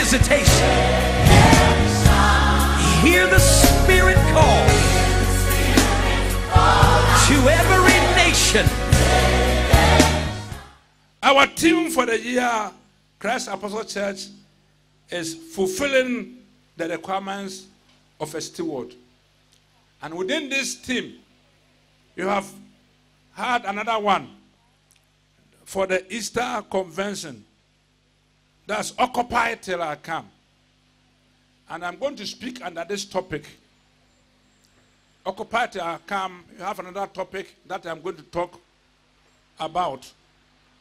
visitation. Hear the Spirit call to every nation. Our theme for the year, Christ Apostle Church, is fulfilling the requirements of a steward. And within this theme, you have had another one for the Easter Convention. That's Occupy Till I Come. And I'm going to speak under this topic. Occupy Till I Come. You have another topic that I'm going to talk about.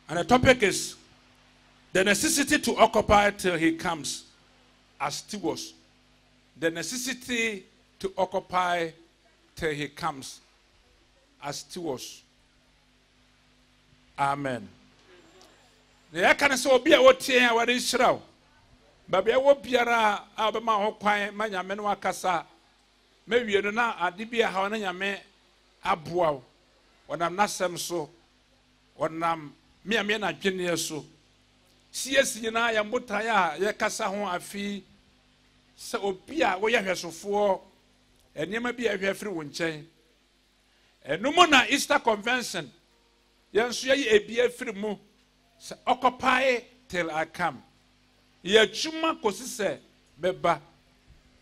And the topic is the necessity to occupy till he comes as stewards. The necessity to occupy till he comes as stewards. Amen. The can say obi a wotie a wade hyiraw. Ba bia wo biara a obema ho kwan ma nyame no akasa. Mawie no na ade bia ha na nyame aboa wo. Wonam nasem so. Wonam me na dwene so. Siesi na ya mbotae a ye kasa ho afi se obi a wo ye hwesofo enema bi a hwefiri wo nkyɛn. Enumo na Easter Convention yenso ye ebi afiri mu se occupy till I come. Ye chuma kosi se beba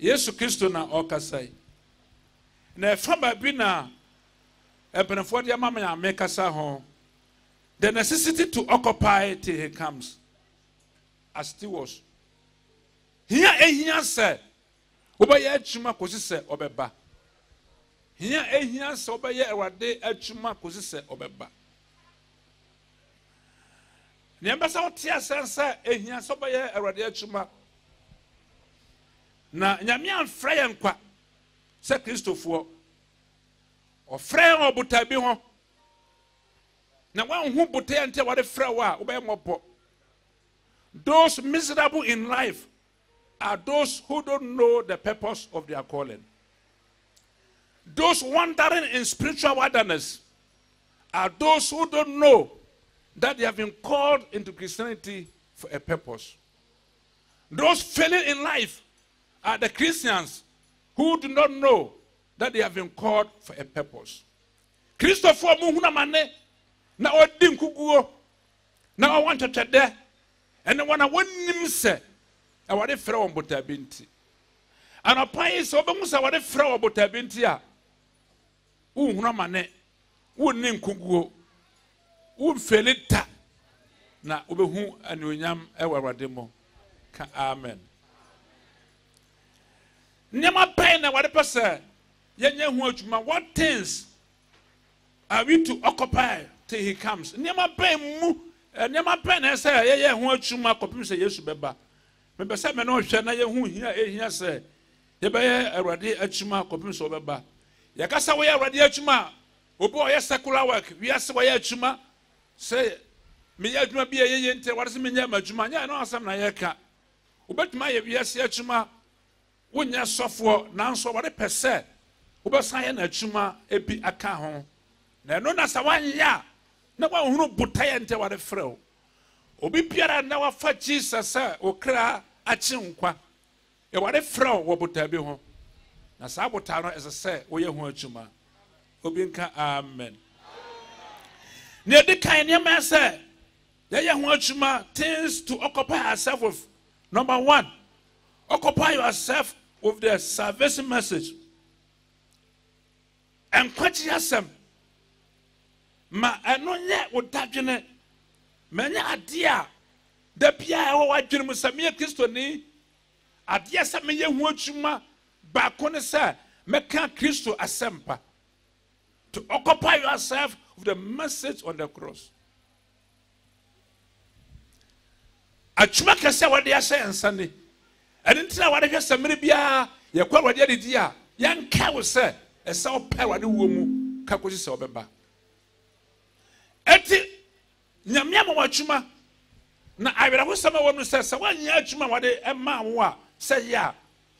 Yesu Kristo na okasai. Na faba bi na ebenefo de amama ya mekasa ho. The necessity to occupy till he comes as stewards. Here say obeye chuma kosi se obeba. Here say obeye ewade achuma kosi se obeba. Niambasa otia sense ehia so obeye ewade achuma. Na nyame amfra ye nkwa se Kristofo. Ofra obuta bi ho. Na wan hu bote ante wade fra wa obeye mopo. Those miserable in life are those who don't know the purpose of their calling. Those wandering in spiritual wilderness are those who don't know that they have been called into Christianity for a purpose. Those failing in life are the Christians who do not know that they have been called for a purpose. Christopher muhuna mane na odi nkuguo na want to tede and when I wonim se I wade frɛ won botabinti and apai so be musa wade frɛ won botabinti a uhuna mane wonni nkuguo umfelita na obehu anuonyam ewawade mo ka amen. Nyama pai na wade pese yenye hu adwuma. What things are we to occupy till he comes? Nyama pai mu nyama pai na say ye hu adwuma kopim se Yesu beba. Me be say me no hwe na ye hu hia say ye be ye awrade adwuma kopim se obeba. Ye kasa we awrade adwuma obo ye secular work we ase we adwuma say me ye adwuma bia ye nte wade se me nya adwuma nya no asam na ye ka obetuma ye wi ase adwuma wonya sofo nanso wade pese obesan ye na adwuma ebi aka ho na no na sa wanya na wa hunu botaye nte wade frɛ obi biara na wa fa Jesus okra achi nkwa e wade frɛ wo botabi ho na sa bota no ese se wo ye ho adwuma obi nka amen. Ne de kan ne ma se ye ho adwuma things to occupy yourself with. Number 1, occupy yourself with the salvation message. And kwachi asem ma eno nye wodadwene manya adia da bia wo wadwene mu samia Kristo ni adia se me ye hu adwuma ba ko ne se meka Kristo asempa. To occupy yourself with the message on the cross. Achuma kese wade ase ensane enentina wade hwe samire bia ye kwa wade adidi a yanka wo se esa opa wade wo mu ka kosi se obeba eti nyamia ma wachuma na awira ho sama wo no se wanya achuma wade ema wo a se ya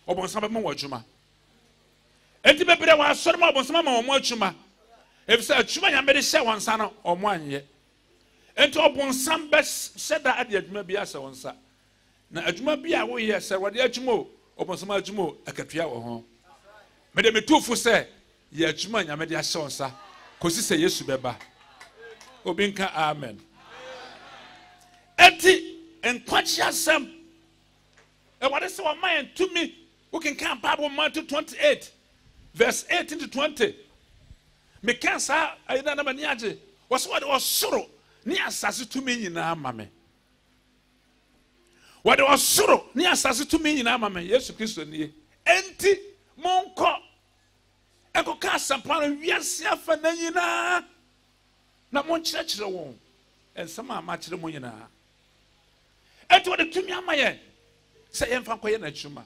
obonsa be ma wachuma eti bebre wa asore ma obonsa ma wo achuma efisa achuma nyame de hye wonsa no omo anye enti obonsam be hyeda ade adwuma bia se wonsa na adwuma bi a wo ye sɛ wode adwuma o obonsam adwuma o akatua wo ho me de metufo sɛ ye adwuma nyame de ahyɛ onsa kosi sɛ Yesu bɛba obi nka amen enti enkwagye asɛm wade sɛ wo man tumi wo can Bible Matthew 28 verse 18 to 20 me kan sa ayina na mani age wo so wade osoro ni asase tumi nyina ama me wade osoro ni asase tumi nyina ama me Yesu Kristo nie enti monko ekoka asampa no wiase afa na nyina na monkyerɛkyerɛ wɔn ensɛm a ma kyerɛ mo nyina enti wade tumi ama ye sɛ yɛmfa nkɔyɛ na twuma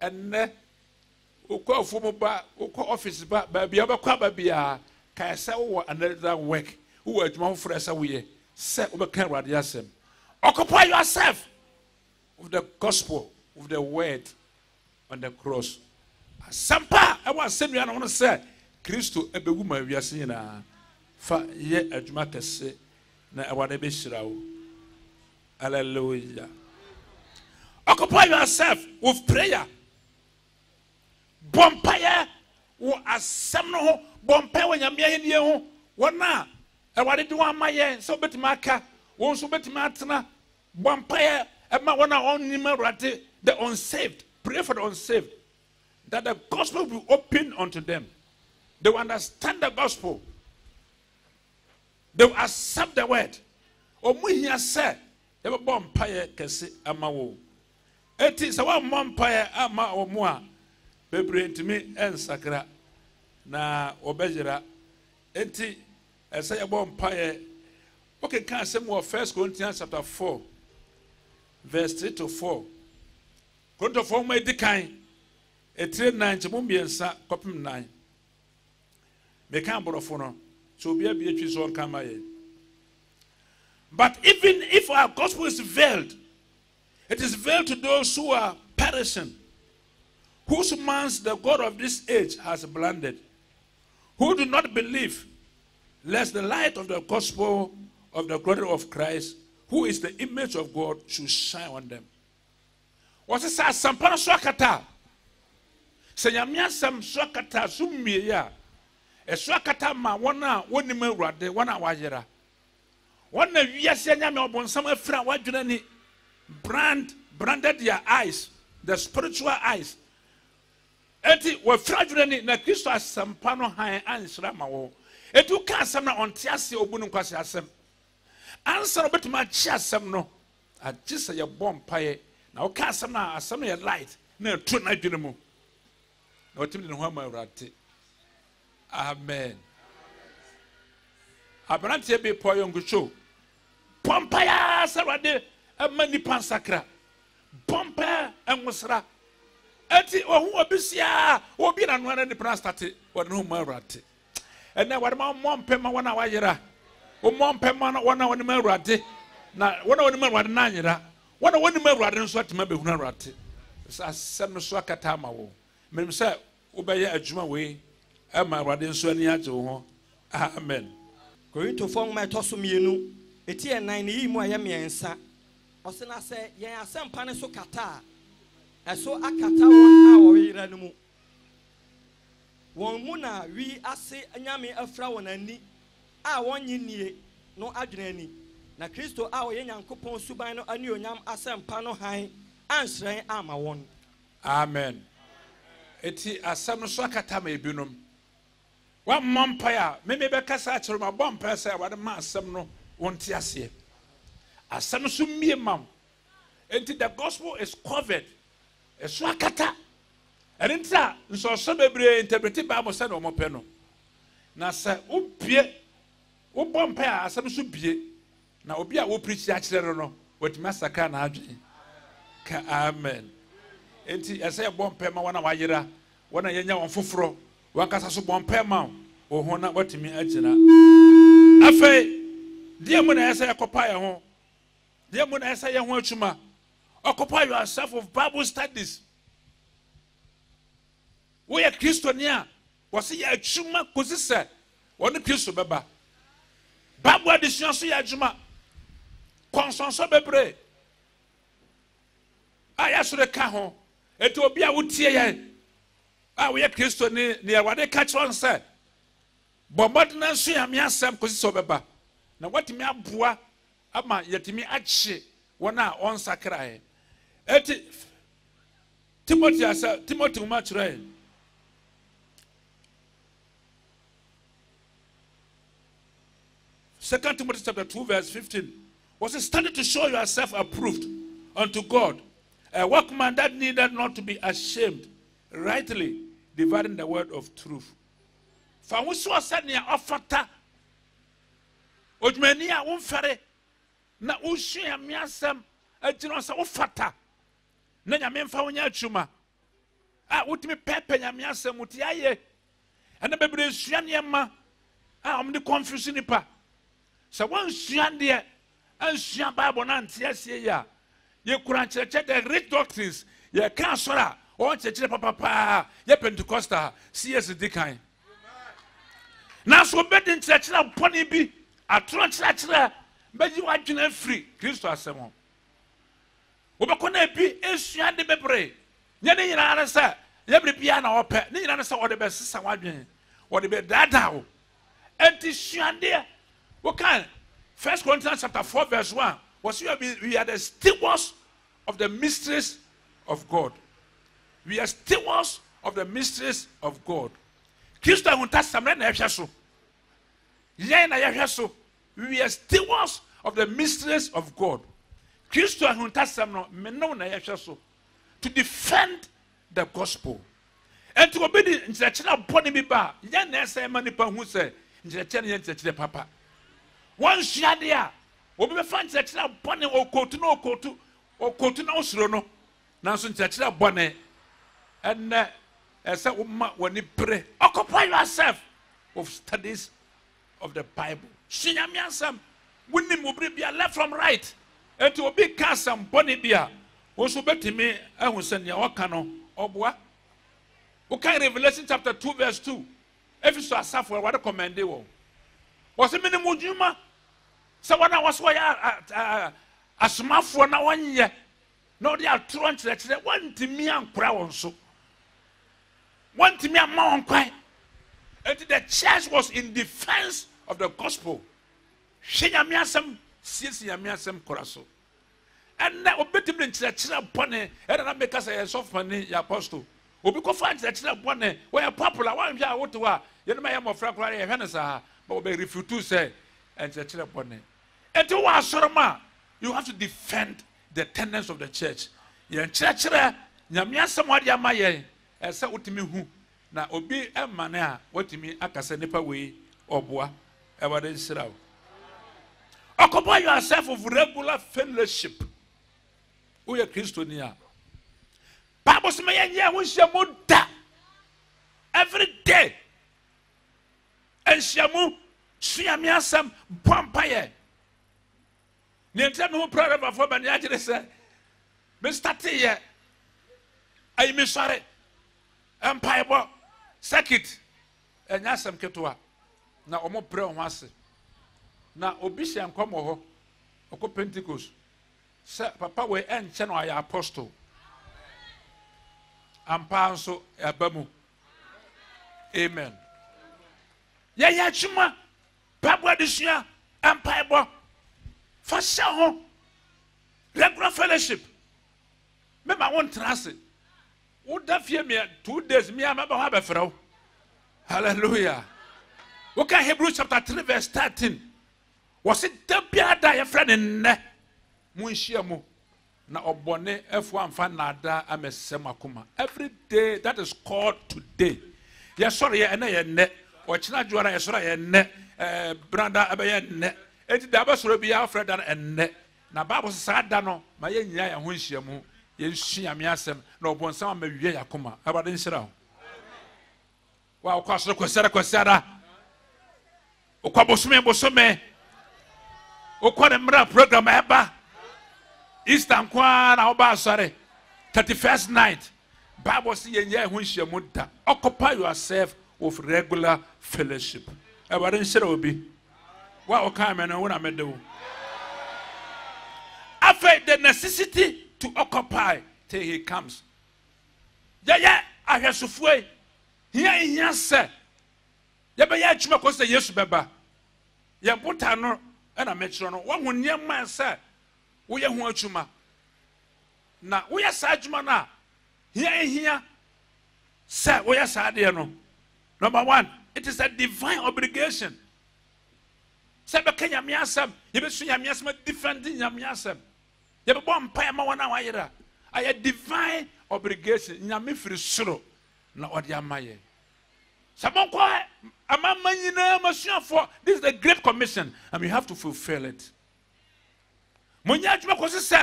enne ukɔ fumu ba ukɔ office ba bia obekwa ba bia ka sɛ wo another work wo adwuma foforo sɛ wo ye sɛ obeka Awurade asɛm occupy yourself with the gospel, with the word on the cross asampa e wa asɛnua no sɛ Kristo ebegu ma wiase nyina fa ye adwuma kɛse na Awurade be hyira wo hallelujah occupy yourself with prayer bompaya wo asɛm no ho bompaya wo nyame ahenie ho wona Awurade de wo amaye sɛ obetima aka wo nso obetima atena bompaya ema wona onnim Awurade the unsaved pray for the unsaved that the gospel will open unto them they will understand the gospel they will accept the word omuhia sɛ they will bompaya kɛse ama wo eti sɛ wo bompaya ama omo a bebre ntimi ensakra na obejira enti ese yebo mpaye okay kan asem wo 1 Corinthians chapter 4 verse 3 to 4 Korinto 4 ma edikan etire 9 chemo miensa kopim 9 me kan borofo no so bia bia twi so nka maye but even if our gospel is veiled it is veiled to those who are perishing whose minds the God of this age has blinded, who do not believe, lest the light of the gospel of the glory of Christ, who is the image of God, should shine on them. What is that? Sampana swakata. Senyamia sam swakata sumie ya. E swakata ma wana woni me wrade wana wajera. Wana wiase nyame obonsam afra wadwena ni branded their eyes, the spiritual eyes. Eti we fragile ni na Kristo asampa no han ansra ma wo etu ka asam na onte ase obunu nkwase asem answer obetuma chi asem no agisa ye bompaye na wo ka asam na asem ye light na etu na dwene mu na otimi ne ho ama Awurade amen abrantie be poyo ngucho bompaya Awurade amani pansakra bompa enwosra eti ohu obisia obi na no na ni plan start wo no ma Awurade ena wade ma mompema wona wayera o mompema wona woni ma Awurade na wona woni ma Awurade na anyera wona woni ma Awurade nso atema be hunu Awurade sa sem no so akata ma wo menim se wo be ye adwuma we e ma Awurade nso ani age wo ho amen Korinto fong ma toso mienu eti enan ne yi mu aye miensa osena se yen asempa ne so kata eso akata won a wo yira no mu won mu na wi ase anyame afra won ani a won nyinie no adwena ani na Kristo a wo ye Nyankopon suban no ani onyam asempa no han ansren ama won amen eti asam so akata ma ebinom wa mompaya me be kasa akere ma bompaya say wade ma asam no wonte ase asam so mie mam enti the gospel is covered eso akata erinta nso so bebre interpret Bible say no mo pe no na say obie wo bompaya asam so bie na obi a wo preach akere no watuma saka na adwe ka amen enti ese bompaya ma wana wayera wana yenya won foforo wankasa so bompaya ma o ho na watumi agina afei die mu na ese yakopa ye ho die mu na ese ye ho atuma occupy yourself of Bible studies we are Christiania was ye atuma kosi se woni Kristo beba Bible addition so ye atuma consonso bebre ya so de ka ho enti obi a wotie ye a we Kristo ne Awurade ka kyerɛ nse bomod na so ya me asɛm kosi so beba na watimi aboa ama yetimi akye wona onsakra e enti Timothy ma kyerɛ 2 Timothy chapter 2 verse 15 was study to show yourself approved unto God, a workman that needed not to be ashamed, rightly dividing the word of truth. For we saw suddenly offerta ojmania umfere na ushia miasem ejinosa ufata na nyamemfa wonya atwuma a wotimi pepe nyamiasem utiaye ana bebre sua niema a omni confusion nipa so one sua de ansua Bible na ntiasie ya ye kura cheche the rich doctrines ye kan sora on cheche papa ye Pentecostal CS dikan na so bedin cheche na poni bi atro cheche beji wadwena free Kristo asemo obekona bi esua de bebre nye ne nyina na sa ye brebia na ope ne nyina na sa ode be sesa wadwen ode be dadawo enti sua de okay, 1 Corinthians chapter 4 verse 1 was we are the stewards of the mysteries of God. We are stewards of the mysteries of God. Kristo hunta samre na yehwe so. Yen na yehwe so. We are stewards of the mysteries of God. Kristo hunta samno menno na yehwe so to defend the gospel. And to obey the nchechena boni bi ba, yen na ese manipa hu se nchechena yen nchechena papa. One shadia, obi be fan chechira bone okotu na okotu na osuro no na so chechira bone enne ese umma woni pray occupy yourself of studies of the Bible shinyame ansam wonim obri bia left from right enti obi ka sam bone bia wo so betimi ehun se ne waka no oboa wo kan Revelation chapter 2 verse 2 if so asafo what recommend wo was minimum juma so when I was asmafo na wanye no they are trying to want me and cry on so want me and ma kwan and the church was in defense of the gospel shinyame asem siesie yame asem koraso and na obetim nchira bone and na make us a soft money ya apostle obi ko fa nchira bone we popular wan hwa woto a ye no ma ya mofra kora ye hwe ne sa but obe refute say nchira bone. And to Wasoroma, you have to defend the tenets of the church. Yen church, Yamia somewhat Yamaye, as sa utimi hu, na obi a mana, what to me, akasa nipa way, or bois, ever then sirao. Occupy yourself of regular fellowship. We are Christiania. Babos Maya, we shall muda every day. And Shamu, Shiamiasam, Pompire. Niente no prayer for ban yagire se me start here ai me sore empire bo circuit enya sam ketoa na omo pray ho ase na obi hye nkomo ho okọ Pentecost se papa we enche no ya apostle ampa nso abamu amen ya chuma pabwa disua empire bo fashion regular fellowship. Remember one trust. Would that fear me 2 days? Me, I'm about to have. Hallelujah. Okay, Hebrews chapter 3, verse 13. Was it the Biada, your friend in ne? Munshiamu. Na obone F1 fan nada amesemakuma. Every day that is called today. Yes, sorry, and I net. Or China Juara, yes, sorry, and net. Branda Abayan net. Eti daba soro bi ya ofre dan enne na Bible sa da no ma ye nya ya ho hyiamu ye hia me asem na obonsam ma wie yakoma abade nhyira ho wa okwaso kwesera okwa okwa de mra program eba Easter kwa na oba asore 31st night Bible say ye nya ho hyiamu da occupy yourself with regular fellowship abade nhyira obi. What come and when I do? After the necessity to occupy till he comes. Yeah, I have to fue. Here, sir. Yabaya chuma kosa Yesu beba. Yabuta no, and I met you. One when young man said, we are chuma. Now, we are Sajuma na. Here, sir, we are Sadiano. Number one, it is a divine obligation. Sebe Kenya miasem, yebe sunya miasem defending yamiasem. Yebe bo mpa ma wona wayera. A divine obligation. Nyame firi soro na ode amaye. Sabon kwa amama nyina masuafo, this is the great commission and we have to fulfill it. Munya adwuma ko se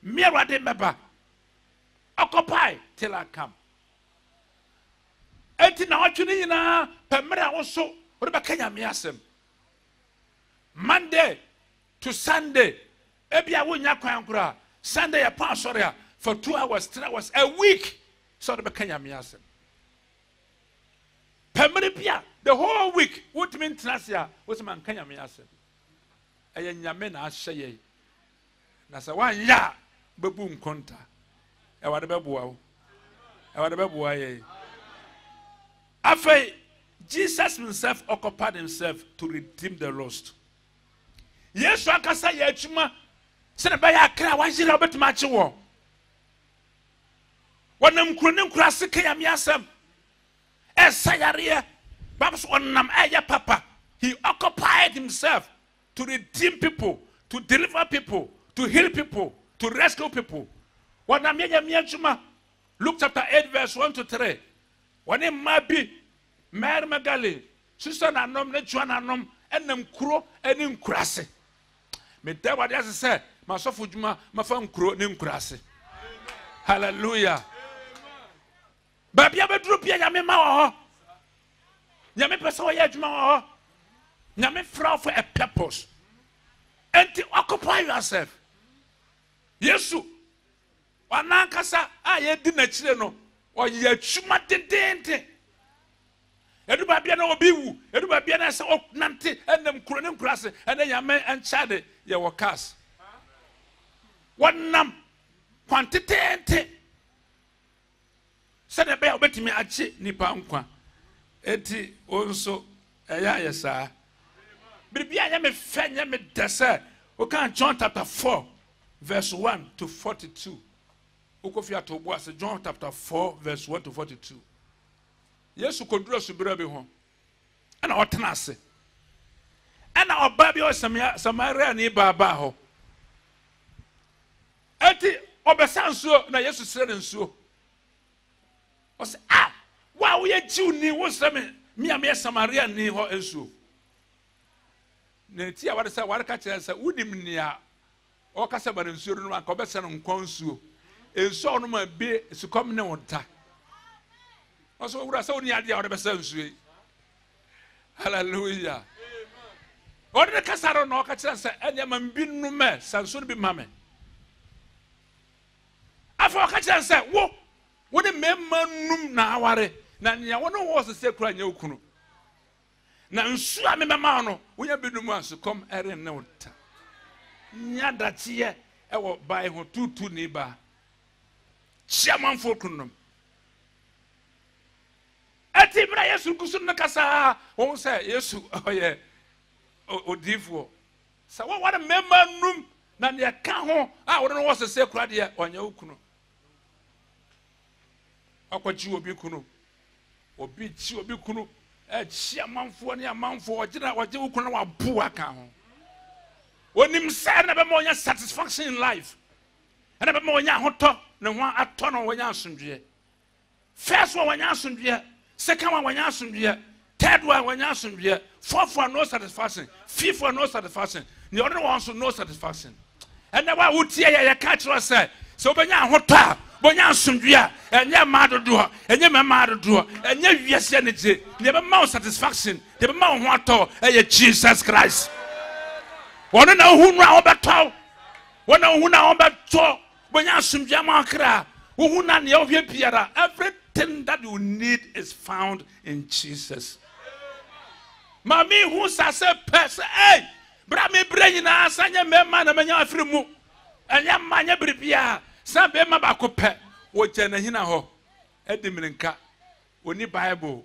me awade meba. Occupy till I come. Enti na watwene nyina pemra wo so ode be Kenya miasem. Monday to Sunday, ebia wonya kwan kura. Sunday ya pa sorry for 2 hours, 3 hours a week. So the Kenya miasem. Pemripia the whole week. What mean Trasia? What's man Kenya miasem? Aya nyame na ahye. Na sa wan ya bebu nkonta. E wade beboa wo. E wade beboa ye. After Jesus himself occupied himself to redeem the lost. Yes, I can say, Yachuma, send by a car, why is it about match war? When them couldn't cross the Kayamiasam, as Sayaria, Babs on Nam Aya Papa, he occupied himself to redeem people, to deliver people, to heal people, to rescue people. When Namia Miachuma, Luke chapter 8, verse 1 to 3, when it might be Mary Magali, Susan and Nom, Nechuan and Nom, and them crow and in crassy. Me tell what I said, my sofujuma, my phone crow, name crassy. Hallelujah. Baby, I drew Pia Yamima. Yami Peso Yajma. Yami fraud for a purpose. And to occupy yourself. Yesu. Wanankasa, I didn't chino, or ye chuma dente. Everybody no biwu, everybody na say oh nante and them kronim krase and then yame and chade ye wakas. One nam quantity said a bear betimi achi nipa nkwa. Eti also eya yesa. Bibia ya me fenya me dese. We can John chapter 4 verse 1 to 42. Ukofia to boas John chapter 4 verse 1 to 42. Yesu kodura subira bi ho ana otena ase ana oba bi o Samaria ni baba ho eti obesa nsuo na Yesu sere nsuo o se wa wo ye jiw ni wo seme me Samaria ni ho nsuo na ti a wade se wade ka kire se udim ni a o ka se ba nsuo no anka obesa no nkon nsuo nsuo no ma be sukom ne wonta. Also, we are so near the other person. Hallelujah. What the Casaro no catch and Yaman bin no mess, and soon be mammy. I forgot and said, Whoa, what a member now worry. Now, you want to was the sacred Yokunu. Now, Swami Mamano, we have been the ones to come and note. Nyada tia, I will buy her two neighbor. Shaman Fulcrum. Ati bra Yesu kusu nakasa won say Yesu oye odifo sa what a member num na ne ka ho a wo no wo se kura de onya okunu akwachi obi kunu obi chi obi kunu e chi amanfo ne amanfo ogina oje okunu wa bu aka ho onim say na be mo nya satisfaction in life na be mo nya hoto ne ho ato no wonya asomdwe first one wonya asomdwe. Second one, when you are third one, when you are fourth one, no satisfaction. Fifth one, no satisfaction. The other ones, no satisfaction. And now, I would hear your catch was said. So, when you are hot, when you are sundria, and your mother do, and your mother do, and your yes energy, never more satisfaction, never more water, and Jesus Christ. One know who now about talk, one know who now about talk, when you are sundria, Makra, who not your Piera, everything that you need is found in Jesus. Mami who says a person, hey, Brami brain as I am a man, and your free move, and your man, every Pia, some Bema Bacope, wogyana hina ho edimirinka oni Bible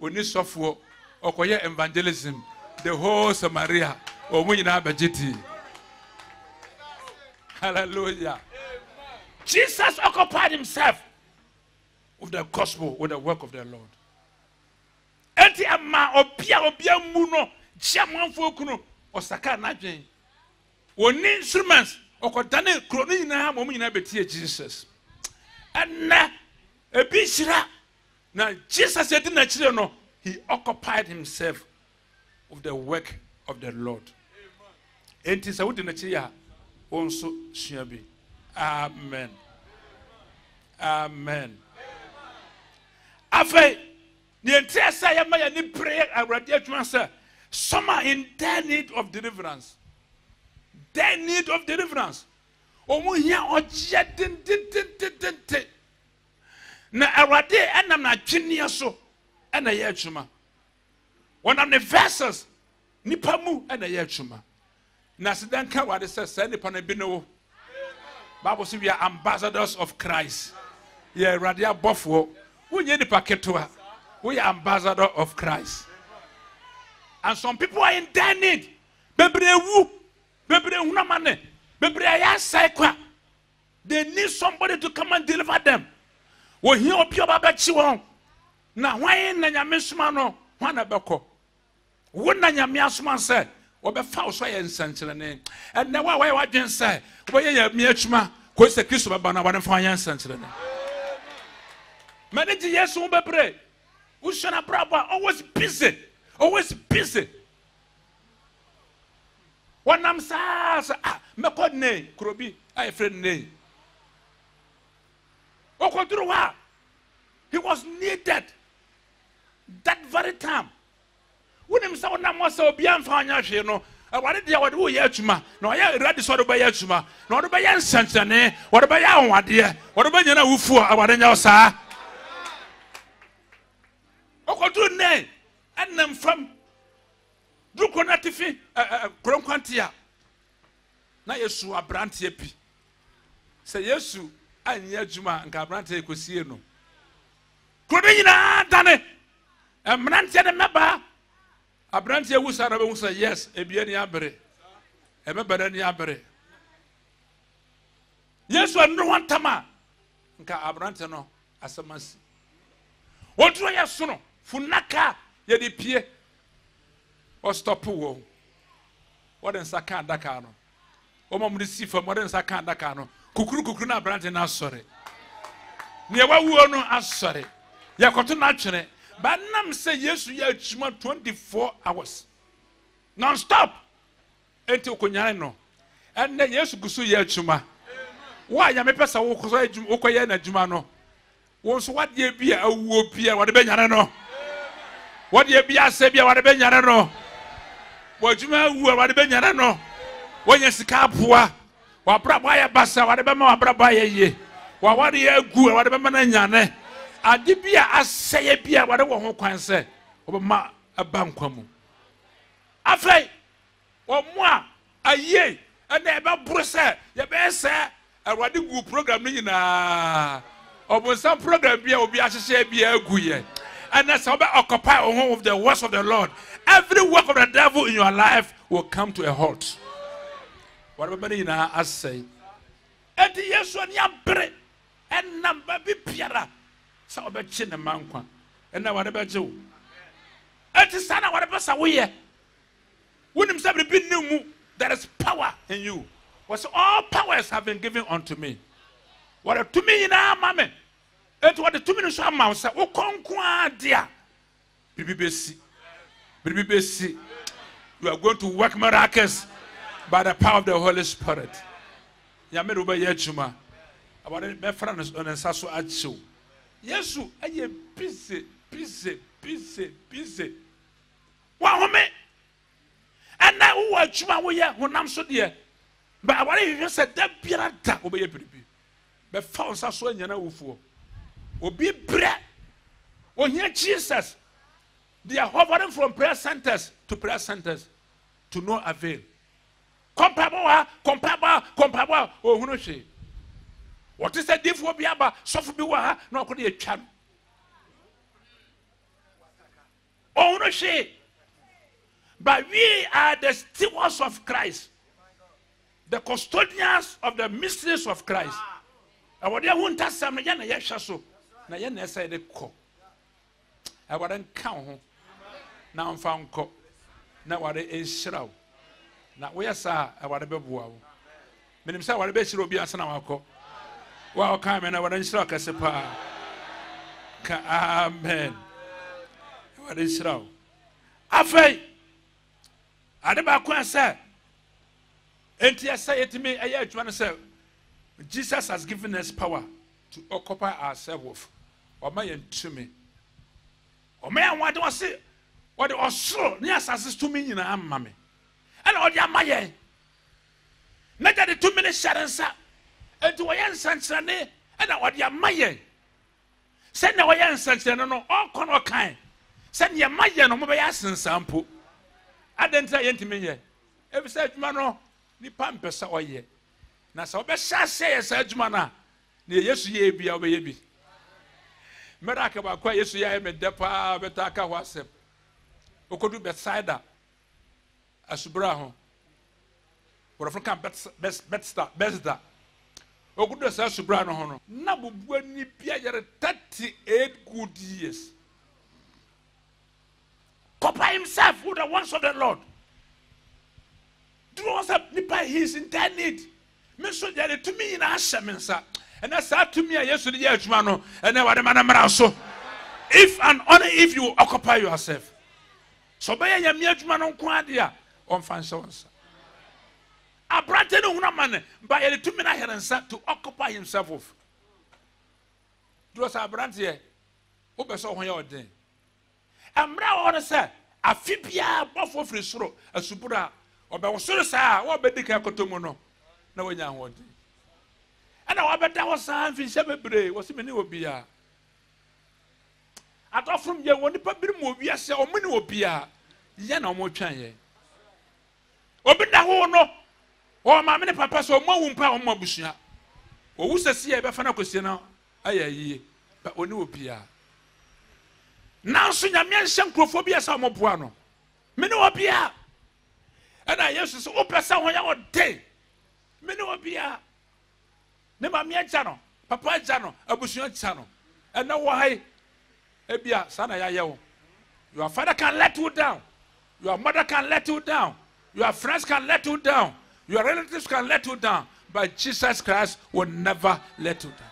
oni sofo okoye evangelism the whole Samaria omunyina abegiti. Hallelujah. Jesus occupied himself with the gospel, with the work of the Lord. Enti ama obia mu no chiamanfo kuno osaka nadwen. Oni instruments okodane krono nyina mo nyina betie Jesus. Enna ebishira na Jesus yedi na chire no, he occupied himself with the work of the Lord. Enti sa wudi na chire ya onso suabi. Amen. Amen. Afei, the entire say ya ni prayer awrade adwuma say some are in their need of deliverance. Their need of deliverance. Omo hia oje din. Na awrade enam na twene so ena ye adwuma. One of the vessels nipa mu ena ye adwuma. Na sedan ka wade say nipa na bi no. Bible says we are ambassadors of Christ. Yeah, radia bofo. We need the paketua. We are ambassador of Christ. And some people are in their need. They need somebody to come and deliver them. We hear of your babachi. Now, why in Nanyamismano? One abeko. One Nanyamiasman said. Obe falso ye nsankyerene and na wa wadwen say obe ye miachuma ko se Kristo baba na wadon fa ye nsankyerene manage yesu wo bebre wo shona braba always busy wanam sa me ko ne krobi ay friend ne okoduru wa he was needed that very time. When him say na mo say obi amfa anya hwe no awade dia wode wo ye atuma na oya ready so do ba ye atuma na wode ba ye nsankyane wode ba ye ahwade wode ba nyana wufu awade nya osa okodu ne annam from duko na tifi kronkwantia na Yesu abrante pi say Yesu anya adwuma nka abrante ekosie no kodo nyina dane emrantie de meba Abranti Wusara say yes, Ebiani Abre, Ebebani Abre. Yes, one no one tama. Nka Abrantano, Asamas. What do I sono? Funaka, Yedi Pie, or Stopu. What in Saka Dakano? Omam receive for modern Saka Dakano. Kukuna Brantin, sorry. Near what we are no, sorry. Yakoto naturally. But nam say yes, we are 24 hours. Non-stop. Until Kunyano. And then yes, Gusu Yachuma. Why ya me pesa Okoya na Jumano? Once what ye be a whoopia, what a benano? What ye be a sabia, what a benano? What Juma, what a benano? When you scapua, what Brabaya Bassa, what a bema Brabaya ye. What ye good, what a bemanane. Adibia aseye bia wade wo ho kwan se obema abankwamu afai omo a aye na ebe buru se ye be se awade gu program ni na obonsam program bia obi ahyehye bia aguye and that's how occupy home of the works of the Lord. Every work of the devil in your life will come to a halt. Whatever you na asay and yesu ani abre and number bi piara so obechi ne mankwa ena wade beje eti sana wade besa wo ye wonim say bi nemu there is power in you was all powers have been given unto me what to me na mame eti what to me no so ama say wo konkwa dia bibibesi you are going to work miracles by the power of the Holy Spirit ya me do be ye chuma abade me fra no nsaso achiw Yesu aye busy. Wa home. And now who are chuma wo ye honam so de. But aware you said that biara da obeye biribi. Be fa onsa so anya na wufuo. Obi bre. O here Jesus. They are hovering from prayer centers to no avail. Comparable. Oh hunu hwe. What is the difference be aba suffer be wa na ko de atwa no. Oh no she. But we are the stewards of Christ. The custodians of the mysteries of Christ. I want you to say, "Na yana yesha so, na yana say de ko." I want count ho. Na mfa nko. Na wade enhyira. Na we asa I want be boa wo. Menim say wade be hyira obi asa na wako. Wa o kan me na wade enhyira kase pa. Ka amen. Wade enhyira. Afei ade ba ko asa enti asa yetimi aye adwuma no say Jesus has given us power to occupy ourselves with. Oma yentumi. Oma ya wade wase wade osoro ne asase tumi nyina amma me. Ana odi amaye. Na jade tumi ne sharensa. Enti wo yensankyerane ana odi amaye. Se na wo yensankyerane no okono kan. Se ne maye no mo be yasensampo. Adenta yentimi ye. Ebisa adwuma no ni pampesa oye. Na sa obesha say sa adwuma na ne Yesu ye bia obeye bi. Miracle ba kwa Yesu ya me depa betaka ho asem. Okodu Bethsaida asubra ho. Borofo kan Bethesda. Okodu sa asubra no ho no. Na bubu ani bia yere 38 good years. Compare himself with the ones of the Lord. Do you want to he is in that need? Me so there to me in Ashemensa. And that's how to me yesterday jumano and then what the man so. If and only if you occupy yourself. So by your mere jumano quadia on fancy. A brother no man by a 2 minutes to occupy himself with. Do us a brand here. Open so when you're doing. Amra ora say afibia bofo frisoro asubura obe wosoro sa wo bedika kotomu no na wanya hode ana wo beda wo sa mfinse bebre wo se meni obia atofrum ye woni pa biri mo obia se omuni obia ye na omo twan ye obida ho no o ma me papa so omo wumpa omo abusua o wusasi ye be fa na kosie na ayayi ba oni obia. Now, so you mean some crophobia, some of Buano. Menopia. And I used to say, open someone your day. Menopia. Never me a channel, Papa channel, a bushon channel. And now why? Ebia, son, your father can let you down. Your mother can let you down. Your friends can let you down. Your relatives can let you down. But Jesus Christ will never let you down.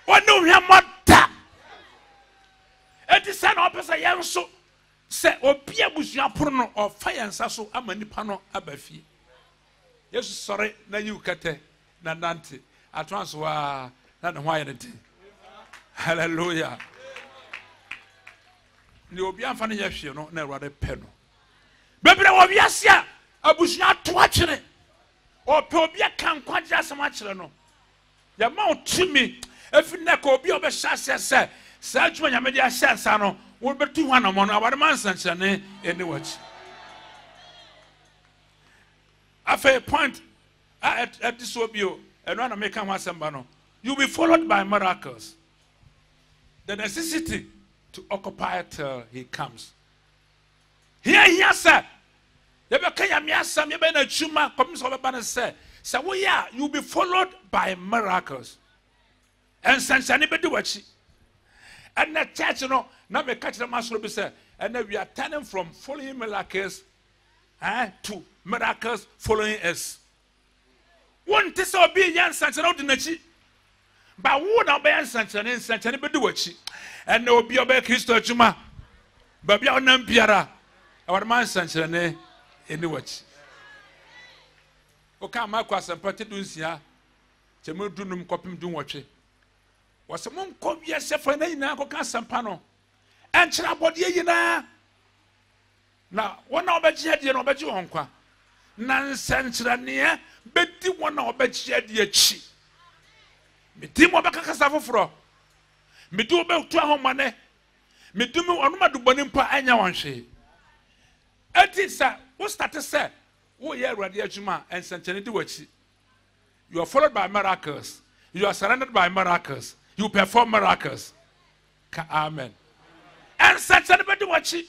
What do you want? It is an opposite young so say or Pia Busia Prono or fire and sasso amanipano abafi. Yes, sorry, na you kate na nante at once wa not why anything. Hallelujah. The Obian Fanny Yashi no never a penno. Baby of Yasia, a bushia to watch it or Pobia can quite just so much. No, your mouth to me if you never be of a shasha say. Such when you made your sense, I know, will be 200 on our man's and any watch. After a point at this will be you, and when I make one sambano, you'll be followed by miracles. The necessity to occupy till he comes. Here, sir. You became a some, you been a chuma, comes over banner, say, so we are, you'll be followed by miracles. And since anybody watch it. And the church, you know, now we catch the master be said, and then we are turning from following miracles to miracles following us. One test of being young Santa out in the chi, but one of being Santa and Santa be do what and no be obey Christo Juma, but be on Nampiara, our man Santa in the watch. O come, Marcus and Patidusia, Jemu Dunum copim do watch it. Was a monk come yes for any now campano and Chabody na now one of the no bet you unqua nonsense near betty one of bet ye chi me timo bacasavo fro me do about 2 money me do me on my dubonimpa anya one she it is what started say oh yeah radiajuma and sentient do what You are followed by miracles. You are surrounded by miracles. You perform miracles. Amen. And such anybody watch it.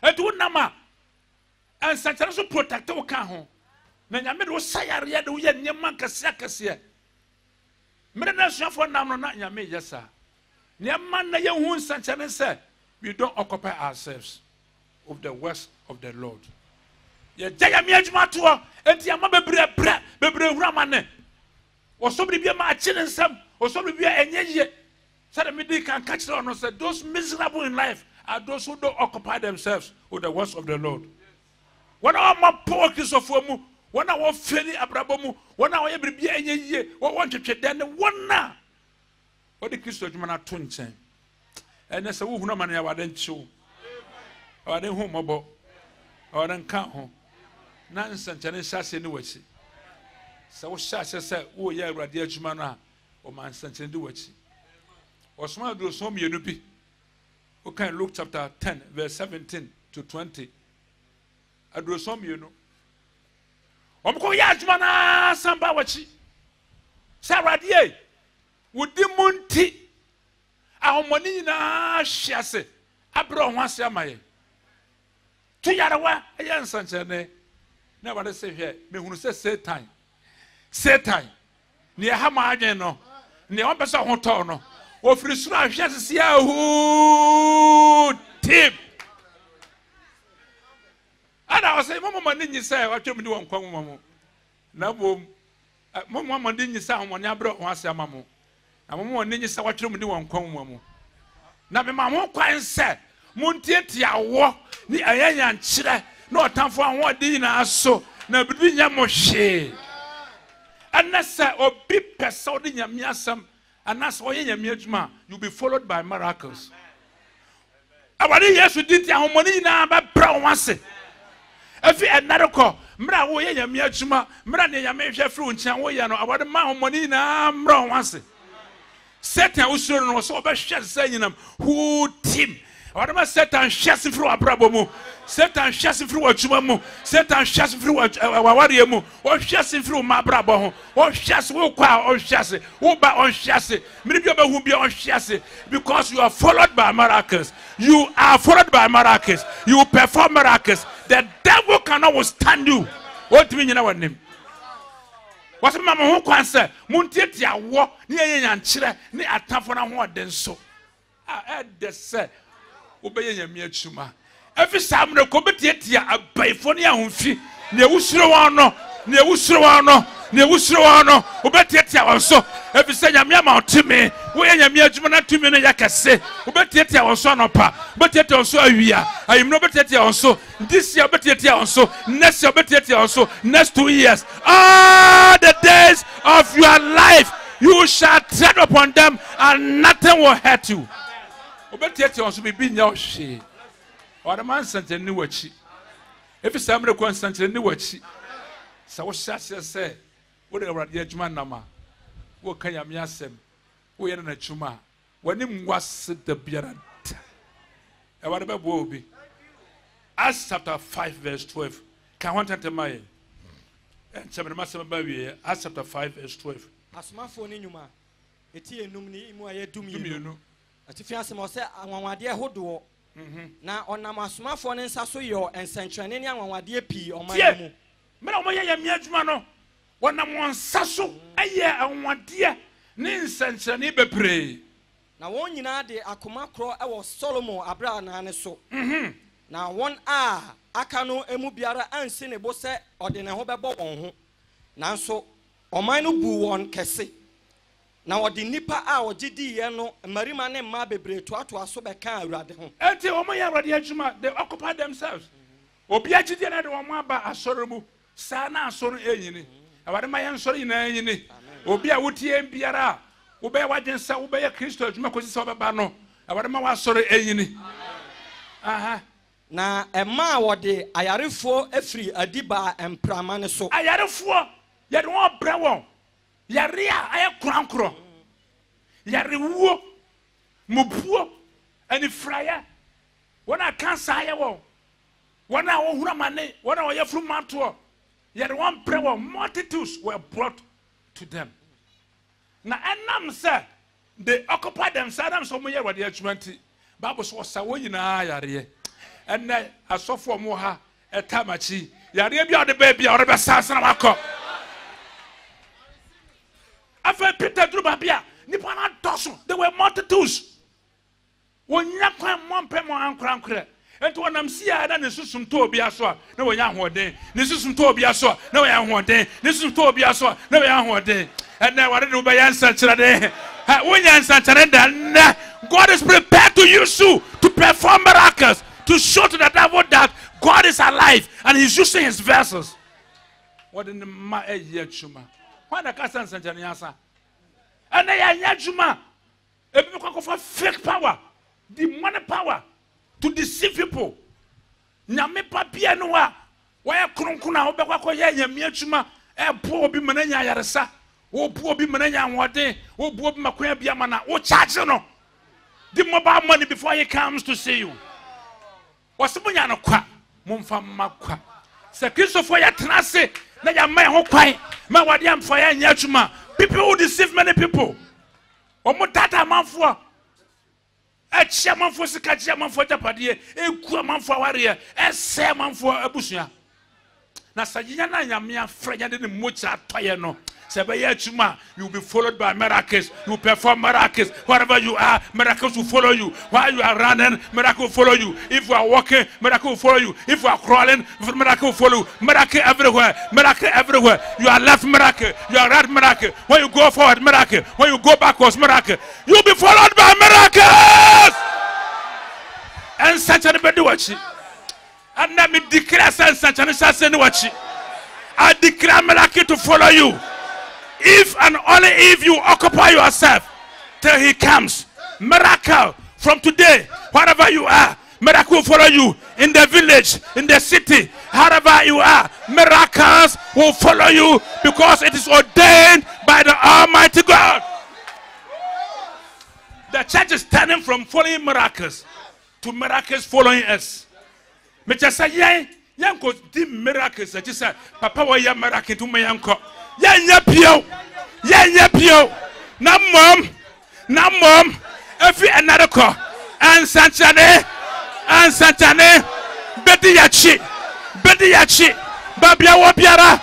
And do nama. And such also protect our cajon. Nanyamid was sayar do yet Yamanka Sakasia. Menation for Namno not Yami, yes, sir. Nyaman na young such and said, we don't occupy ourselves of the works of the Lord. Ye Jayamiaj Matua, and Yamaba Bebre Ramane. Or somebody be a machin and some, or somebody be a nye. Said the can catch on and said, those miserable in life are those who don't occupy themselves with the works of the Lord. When our my poor Kisofomu, when I want Feli Abrabomu, when I want every be a ye, what want to check then one now. What the Christo Jumana Tunchen. And that's a woman I didn't show. Or then home about, or then count home. Nonsense and it's anyway. So Sasha said, oh, yeah, Radia Jumana, or man sent and do it. Or small do some yenupi. We can look chapter 10, verse 17 to 20. I do some you know. Omko Yajmana Sambawachi. Saradier. Would the Munti. Our money na shase. Abro once yamaye. To Yarawa, a young sunshine. Never say here. Me who say Satan. Satan. Near Hama no. Near one person hotono. O frisura just see who tip. And I was saying, Mama didn't say what you do on Kwamo. No, Mama didn't say on Yabro once a mammo. And Mama didn't say what you do on Kwamo. Now, Mamma quite said, Muntia war, the Ayan Chile, no time for one dinner so, no between Yamoshe. And that's a big person in Yamiasam. And that's why you'll be followed by miracles. I want to yes, we did your money now, but brown once. If you had not call, Mra, we are Miachuma, Mrania Major Fruit, and we are no, I want my money now, brown once. Satan was so bad, saying them, who team. What am I Satan chasing through a brabomu? Satan chasing through a chumamu. Satan chasing through a wariamu. Or chasing through my brabo. Or chasing will qua or chassis. Who by on chassis. Maybe you will be on chassis. Because you are followed by miracles. You are followed by miracles. You perform miracles. The devil cannot withstand you. What do you mean in our name? What's Mamma who can say? Muntia war near and chile near a tafona more than so. I had the say. Obey your mere chuma. Every Sam no cobetia a bayfonia unfi, near Usruano, near Usruano, near Usruano, Obetia also. Every say Yamma to me, where your mere jumana to me, Yakase, Obetia also no pa, but yet also a year. I am no betia also. This year betia also, next year betia also, next 2 years. All the days of your life, you shall tread upon them, and nothing will hurt you. Obetiati also be being your she. Or the man sent a new watch. If it's somebody constant a new watch, so Sasha said, whatever the edge man nama, what can you miasem? We are in a chuma. When him was the beard. And what about Bobby? Acts chapter 5, verse 12. Can one tell my and some master baby? Acts chapter 5, verse 12. As my phone in Yuma, a tea numni, Moya do me. Atifiase mo se anwanwade hodo na onam asomafo ne nsa so yo ensentrene ne anwanwade pi oman mu me na omoye ya miadwuma no wonam nsa so aye anwanwade ne nsentrene bebre na won nyina de akoma kro e wo Solomon abra na ne so na won a aka no emu biara ansi ne bo se ode ne ho bebo won ho nanso oman no bu won kese. Na odi nipa a ogidi ye no marima ne ma bebre to aso be kan awurade ho enti omo ya awurade adwuma they occupy themselves obi agidi na de omo aba asoro mu sa na asoro enyini awade ma ye nsoro ina enyini obi a wotie biara wo be wagensa wo be ye Kristo adwuma kosi se obeba no awade ma wa asoro enyini aha na ema wode ayarefo afiri adiba emprama ne so ayarefo ye de won bre won Yaria, I am crankro. Yariwo, Mubuo, and the fryer. When I can't say, when I want money, when I want from Mantua, yet one prayer, multitudes were brought to them. Now, and say they occupy themselves. So many what they are 20. Bible says, "So you know, and I saw for more a tamachi. Yari be the baby or the sasa mako." After Peter drew Babia, Nipana Tosu, there were multitudes. When you come one pemo and crankre, and to one am see I done some Tobia so, no young one day. This is some Tobia so, no young one day. This is Tobia so, no young one day. And now what do by answer today? When you answer God is prepared to use you to perform miracles, to show to the devil that God is alive and he's using his vessels. What in the Chuma? Why the Cassan Santaniasa? And they are Yajuma. A people of fake power, demonic power to deceive people. Name Papia Noa, why Krunkuna, Obakoya, Yachuma, a poor be Manaya Yarasa, or poor be Manaya one day, or Bob Maquia Biamana, or Chachano. Give mobile money before he comes to see you. What's the Munyano Qua? Mumfam Makwa. Sir Christopher Yatanase, Naya May Hokai, Mawadiam Fire Yachuma. People who deceive many people. Omotata Manfua. A chairman for Sikachaman for Tapadi, a Kuaman for Warrior, a Saman for Abusia. Nasajana Yamia Freya didn't Mucha Toyano. Chuma, you'll be followed by miracles. You perform miracles. Wherever you are, miracles will follow you. While you are running, miracle will follow you. If you are walking, miracle will follow you. If you are crawling, miracle will follow you. Miracle everywhere. Miracle everywhere. You are left miracle. You are right miracle. When you go forward, miracle. When you go backwards, miracle. You'll be followed by miracles. And such a bed watch. And let me declare such an watch. I declare miracle to follow you. If and only if you occupy yourself till he comes. Miracle from today, wherever you are, miracle will follow you. In the village, in the city, wherever you are, miracles will follow you because it is ordained by the Almighty God. The church is turning from following miracles to miracles following us. Me just say, yanko di miracles. I just say, Papa, why you miracle to me yanko? Yanya pio, na mom, every another call, and Santane, Betty Yachi, Babia Wapiara,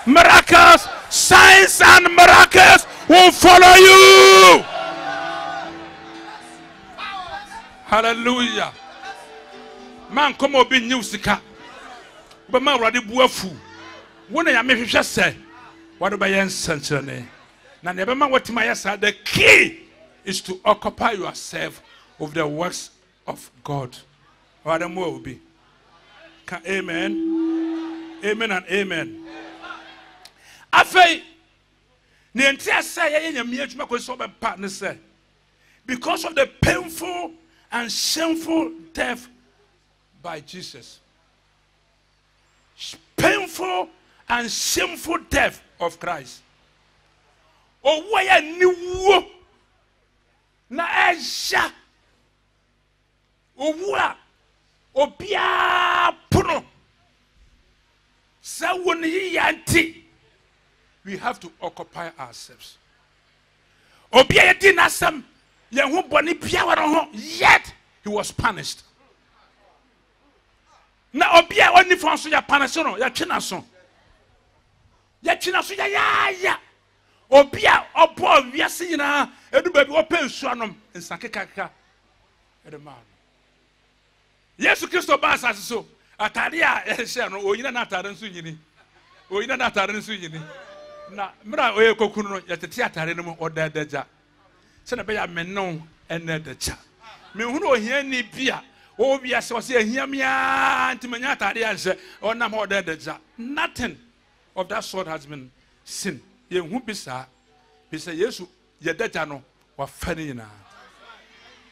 miracles, signs and miracles will follow you. Hallelujah. Man, come on, be new sika, but man, ready buafu. When I make just say, what about your century? Now, never mind what my say. The key is to occupy yourself with the works of God. What the more will be. Amen. Amen and amen. After the entire say, because of the painful and shameful death by Jesus. Painful and shameful death of Christ. Oh, why a new na aja owa obia puno sa woni yanti. We have to occupy ourselves. Obia yedi nasam ye ho boni bia waro ho, yet he was punished. Na obia oni fon so ya punish no ya twena so. Ya twena so ya. Obia obo wiase nyina edu ba bi open suanom nsakekaka edema. Yesu Kristo ba asase so atade a ehye no onyina na atade nso nyini. Onyina na atade nso nyini. Na mra oye kokunu no yetete atade no mu odadaja. Se na be ya menno enadaja. Me hunu ohia ni bia o wiase o se ahia mia antimanya atade anse onam odadaja. Nothing of that sort has been seen. Ye hu bisa Yesu yedata no wa fani na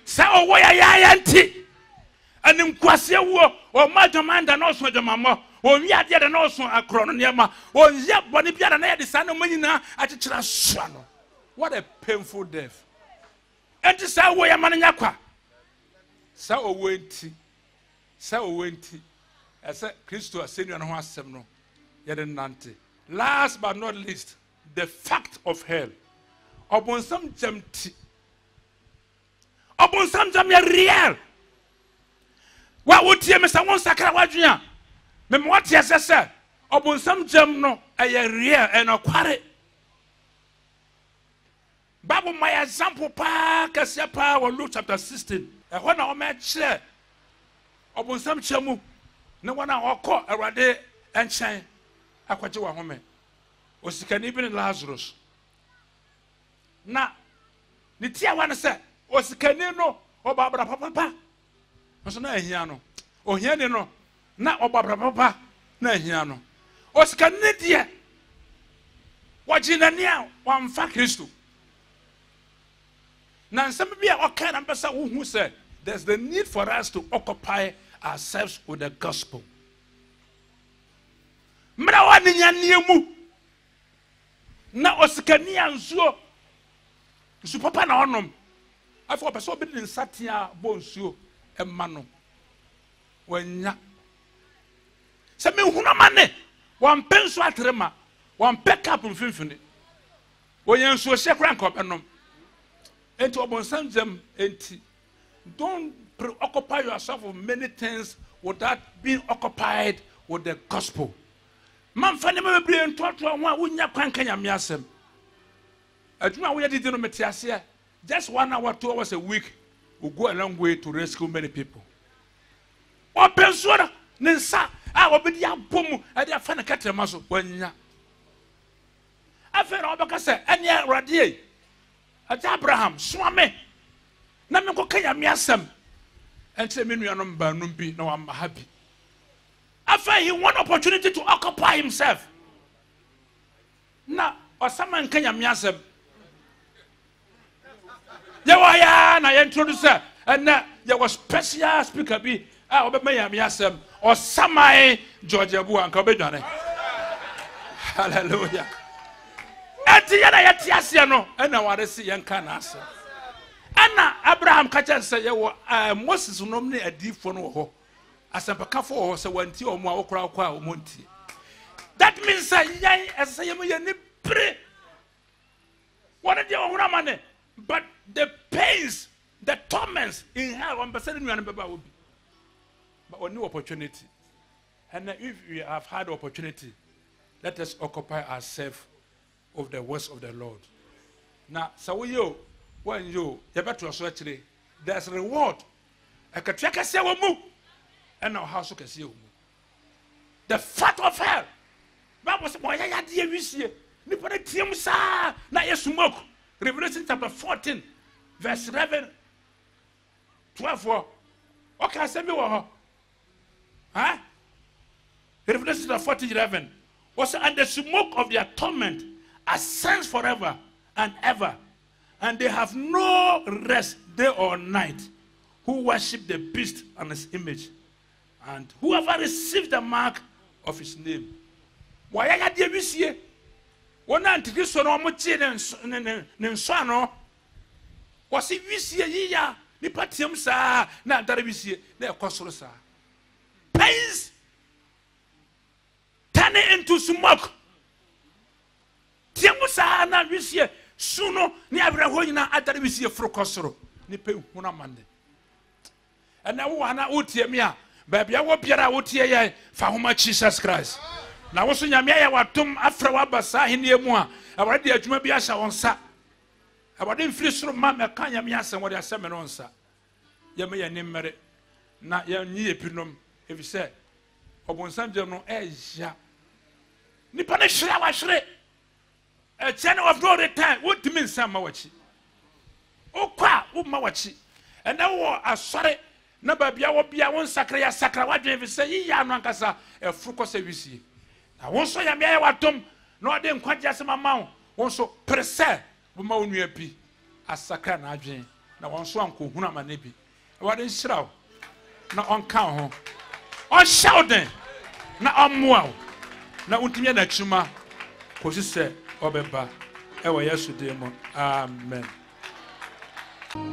sa owo ya nti anim kwase wo o madamanda no so jamamo o wiade de no so akro no nema o ye bone biada na ye de sa no manyina akekira soa no. What a painful death. Enti sa wo ya mananya kwa sa owo enti ese Kristo asenu no ho asem no ye de nante Last but not least, the fact of hell. Obonsam jamti. Obonsam jam ya real. Wa wotie me sa won sakra wadwea. Me what yesese. Obonsam jam no aya real and okware. Bible my example pa kasia pa Luke chapter 16. E ho na o me kire. Obonsam chamu na wana okọ awade enchen akwaje wa home. Osikani bi Lazarus. Na ni tia wan se osikani no obabra papa. So na ahia no. Ohia ni no na obabra papa na ahia no. Osikani die wajinani a wamfa Kristo. Na nsem bi a oka na pesa wo hu se there's the need for us to occupy ourselves with the gospel. Mra wa ni nyaniemu na osikani anzuo nsu papa na onom afọ pesa obi din satia bo nsuo emma no wanya se me hunu mane wan penso atrema wan pick up mfimfini woyen nsuo hye kra nka obenom enti obonsam jam enti don't preoccupy yourself with many things without being occupied with the gospel. Man fane me bebre ntoto ho a wonya kwanka nyamiasem adwuma wo yedi no metiase just 1 hour 2 hours a week will go a long way to rescue many people. Open soda nensa a obedi abom e dey fa na katrema so wanya afero obaka se ene awrade ati Abraham swame na me ko kanya miasem ente me nuanom ba num bi na wa happy. After he want opportunity to occupy himself. Na osama nkanya miasem. Yawaya na introduce and there was special speaker bi obema ya miasem osama George Abu anka obedwane. Hallelujah. Ati yana yetiase no na waresi yenka na ase. Ana Abraham kacha se yewo Moses nom ne adifo no ho. Asempakafo ho se wanti omo a okra akwa omonti. That means yan esayem ye ni pre. What dey ohura mane? But the pains, the torments in hell on person nuan beba obi. But on new opportunity. And if we have had opportunity, let us occupy ourselves of the words of the Lord. Now, so you when you better so actually there's reward. I can check a say mu. And now how so can see the fat of hell. Bible say boy ya de wisie. Ni pare tiem sa na smoke. Revelation chapter 14 verse 11 12. Okay, say me wo. Huh? Revelation chapter 14 11. Was and the smoke of their torment ascends forever and ever, and they have no rest day or night who worship the beast and his image, and whoever receives the mark of his name. Why ya de wisie? Wona antikiso no mo tie ne nso no. Wasi wisie yiya ni patiam sa na dare wisie na ekosoro sa. Pains turn into smoke. Tiamu sa na wisie suno ni abraho nyina adare wisie frokosoro ni pe huna mande. Ana wo ana otie me a ba bia wo biara wotie ye fa homa Jesus Christ. Na wo so nyame ya watom afra wa basa hene mu a awade adwuma bi ahya wonsa. Awade mfiri soro ma me kan nyame asem wo de asem no nsa. Ye me ye nimmere na ye nyi epinom efi se obonsam je no eja. Nipa ne hwere wa hwere. A channel of no return. What do you mean, Sam Mawachi? Oh, qua, oh, Mawachi. And now, I sorry, no, baby, I will be a one sacra, what do you say? Yankasa, a fruco service. I won't say a mere watum, no, I didn't quite just my mouth. Also, per se, we moan you be a sacra, Najin. Now, one song, Huna Nebi. What is shroud? Not on count, on shouting, not on wow. Now, Untimia Chuma, because you said, Obeba, ewa Yesu demo. Amen.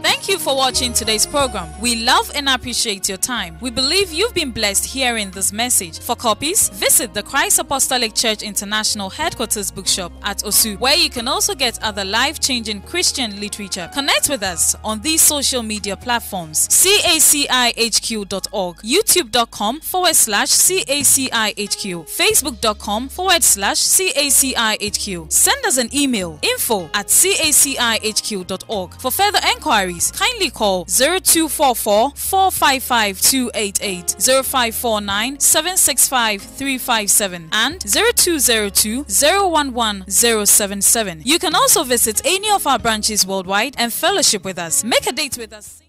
Thank you for watching today's program. We love and appreciate your time. We believe you've been blessed hearing this message. For copies, visit the Christ Apostolic Church International Headquarters Bookshop at Osu, where you can also get other life-changing Christian literature. Connect with us on these social media platforms: CACIHQ.org, YouTube.com/CACIHQ, Facebook.com/CACIHQ. Send us an email, info@CACIHQ.org. For further enquiries, kindly call 0244 455 288, 0549 765 357, and 0202 011 077. You can also visit any of our branches worldwide and fellowship with us. Make a date with us.